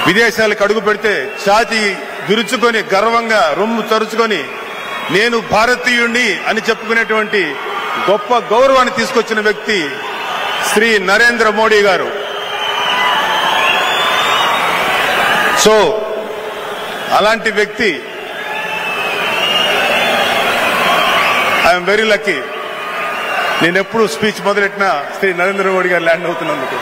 విదేశాలకు అడుగు పెడితే ఛాతీ విరుచుకొని గర్వంగా రొమ్ము తరుచుకొని నేను భారతీయుణ్ణి అని చెప్పుకునేటువంటి గొప్ప గౌరవాన్ని తీసుకొచ్చిన వ్యక్తి శ్రీ నరేంద్ర మోడీ గారు. సో అలాంటి వ్యక్తి ఐఎమ్ వెరీ లక్కీ. నేను ఎప్పుడు స్పీచ్ మొదలెట్టినా శ్రీ నరేంద్ర మోడీ గారు ల్యాండ్ అవుతున్నందుకు.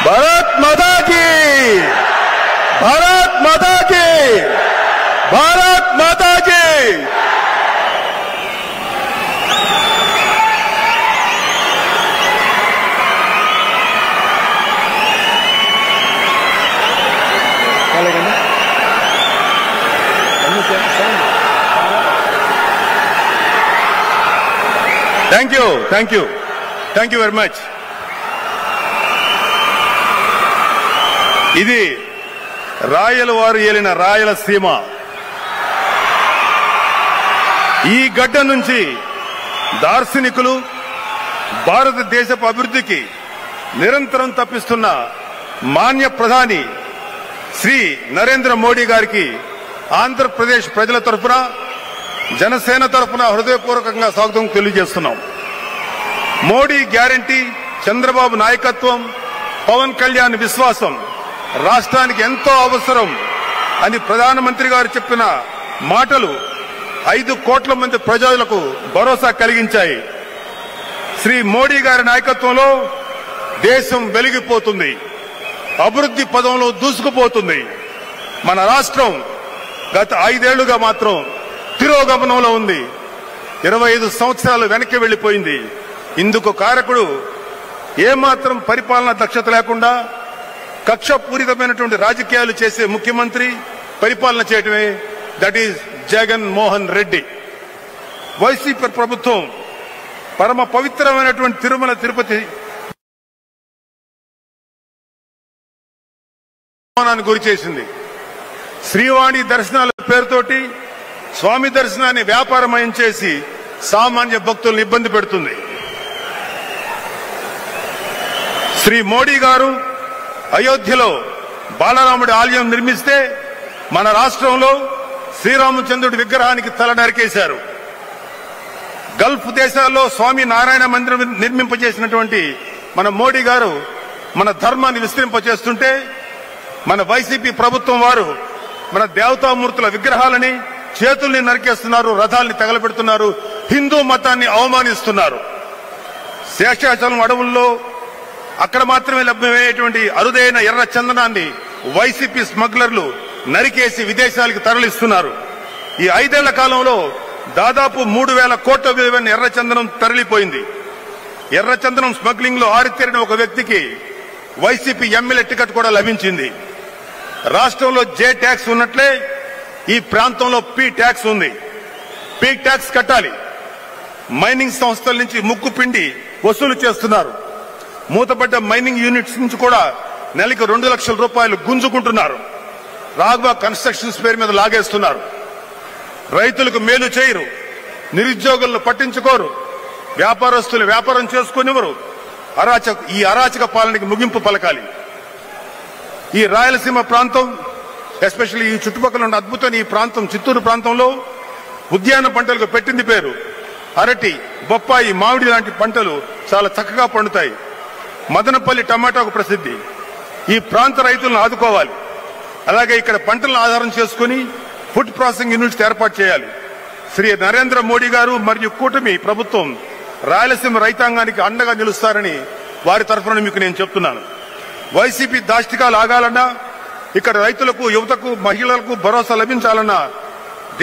భారత్ మాతా కీ, భారత్ మాతా కీ, భారత్ మాతా కీ. Thank you, thank you, thank you very much. ఇది రాయల వారు ఏలిన రాయలసీమ. ఈ గడ్డ నుంచి దార్శనికులు భారతదేశపు అభివృద్ధికి నిరంతరం తప్పిస్తున్న మాన్య ప్రధాని శ్రీ నరేంద్ర మోడీ గారికి ఆంధ్రప్రదేశ్ ప్రజల తరఫున, జనసేన తరఫున హృదయపూర్వకంగా స్వాగతం తెలియజేస్తున్నాం. మోడీ గ్యారంటీ, చంద్రబాబు నాయకత్వం, పవన్ కళ్యాణ్ విశ్వాసం రాష్ట్రానికి ఎంతో అవసరం అని ప్రధానమంత్రి గారు చెప్పిన మాటలు 5 కోట్ల మంది ప్రజలకు భరోసా కలిగించాయి. శ్రీ మోడీ గారి నాయకత్వంలో దేశం వెలిగిపోతుంది, అభివృద్ధి పదంలో దూసుకుపోతుంది. మన రాష్ట్రం గత 5 ఏళ్లుగా మాత్రం తిరోగమనంలో ఉంది. 25 సంవత్సరాలు వెనక్కి వెళ్లిపోయింది. ఇందుకు కారకుడు ఏమాత్రం పరిపాలనా దక్షత లేకుండా కక్షపూరితమైనటువంటి రాజకీయాలు చేసే ముఖ్యమంత్రి పరిపాలన చేయటమే. That is Jagan Mohan Reddy. YCP ప్రభుత్వం పరమ పవిత్రమైనటువంటి తిరుమల తిరుపతి గురి చేసింది. శ్రీవాణి దర్శనాల పేరుతోటి స్వామి దర్శనాన్ని వ్యాపారమయం చేసి సామాన్య భక్తులను ఇబ్బంది పెడుతుంది. శ్రీ మోడీ గారు అయోధ్యలో బాలరాముడి ఆలయం నిర్మిస్తే మన రాష్ట్రంలో శ్రీరామచంద్రుడి విగ్రహానికి తల నరికేశారు. గల్ఫ్ దేశాల్లో స్వామి నారాయణ మందిరం నిర్మింపజేసినటువంటి మన మోడీ గారు మన ధర్మాన్ని విస్తరింపజేస్తుంటే మన వైసీపీ ప్రభుత్వం వారు మన దేవతామూర్తుల విగ్రహాలని, చేతుల్ని నరికేస్తున్నారు, రథాల్ని తగలబెడుతున్నారు, హిందూ మతాన్ని అవమానిస్తున్నారు. శేషాచలం అడవుల్లో అక్కడ మాత్రమే లభ్యమయ్యేటువంటి అరుదైన ఎర్ర చందనాన్ని వైసీపీ స్మగ్లర్లు నరికేసి విదేశాలకు తరలిస్తున్నారు. ఈ 5 ఏళ్ల కాలంలో దాదాపు 3,000 కోట్ల విలువైన ఎర్ర చందనం తరలిపోయింది. ఎర్ర చందనం స్మగ్లింగ్ లో ఆరితేరిన ఒక వ్యక్తికి వైసీపీ ఎమ్మెల్యే టికెట్ కూడా లభించింది. రాష్ట్రంలో జే ట్యాక్స్ ఉన్నట్లే ఈ ప్రాంతంలో పి ట్యాక్స్ ఉంది. పి ట్యాక్స్ కట్టాలి. మైనింగ్ సంస్థల నుంచి ముక్కు పిండి వసూలు చేస్తున్నారు. మూతపడ్డ మైనింగ్ యూనిట్స్ నుంచి కూడా నెలకు 2 లక్షల రూపాయలు గుంజుకుంటున్నారు. రాఘవ కన్స్ట్రక్షన్స్ పేరు మీద లాగేస్తున్నారు. రైతులకు మేలు చేయరు, నిరుద్యోగులను పట్టించుకోరు, వ్యాపారస్తులు వ్యాపారం చేసుకునివ్వరు. ఈ అరాచక పాలనకి ముగింపు పలకాలి. ఈ రాయలసీమ ప్రాంతం, ఎస్పెషల్లీ ఈ చుట్టుపక్కల ఉన్న అద్భుతమైన ఈ ప్రాంతం, చిత్తూరు ప్రాంతంలో ఉద్యాన పంటలకు పెట్టింది పేరు. అరటి, బొప్పాయి, మామిడి లాంటి పంటలు చాలా చక్కగా పండుతాయి. మదనపల్లి టమాటాకు ప్రసిద్ధి. ఈ ప్రాంత రైతులను ఆదుకోవాలి. అలాగే ఇక్కడ పంటలను ఆధారం చేసుకుని ఫుడ్ ప్రాసెసింగ్ యూనిట్స్ ఏర్పాటు చేయాలి. శ్రీ నరేంద్ర మోడీ గారు మరియు కూటమి ప్రభుత్వం రాయలసీమ రైతాంగానికి అండగా నిలుస్తారని వారి తరఫున మీకు నేను చెప్తున్నాను. వైసీపీ దాష్టికాలు ఆగాలన్నా, ఇక్కడ రైతులకు, యువతకు, మహిళలకు భరోసా లభించాలన్నా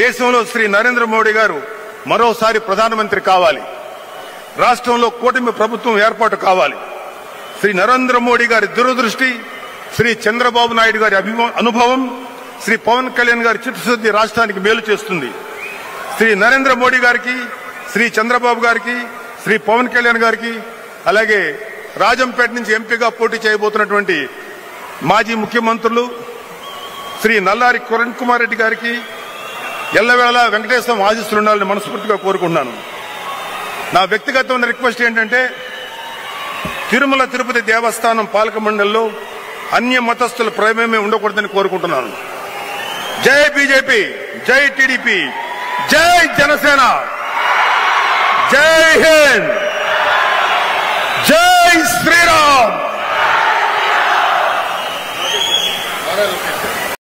దేశంలో శ్రీ నరేంద్ర మోడీ గారు మరోసారి ప్రధానమంత్రి కావాలి. రాష్ట్రంలో కూటమి ప్రభుత్వం ఏర్పాటు కావాలి. శ్రీ నరేంద్ర మోడీ గారి దూరదృష్టి, శ్రీ చంద్రబాబు నాయుడు గారి అనుభవం, శ్రీ పవన్ కళ్యాణ్ గారి చిత్తశుద్ధి రాష్ట్రానికి మేలు చేస్తుంది. శ్రీ నరేంద్ర మోడీ గారికి, శ్రీ చంద్రబాబు గారికి, శ్రీ పవన్ కళ్యాణ్ గారికి, అలాగే రాజంపేట నుంచి ఎంపీగా పోటీ చేయబోతున్నటువంటి మాజీ ముఖ్యమంత్రులు శ్రీ నల్లారి కిరణ్ కుమార్ రెడ్డి గారికి ఎల్లవేళ వెంకటేశ్వరం ఆశీస్సులుండాలని మనస్ఫూర్తిగా కోరుకుంటున్నాను. నా వ్యక్తిగతమైన రిక్వెస్ట్ ఏంటంటే తిరుమల తిరుపతి దేవస్థానం పాలక మండలిలో అన్య మతస్థుల ప్రమేయమే ఉండకూడదని కోరుకుంటున్నాను. జై బీజేపీ, జై టీడీపీ, జై జనసేన, జై హింద్.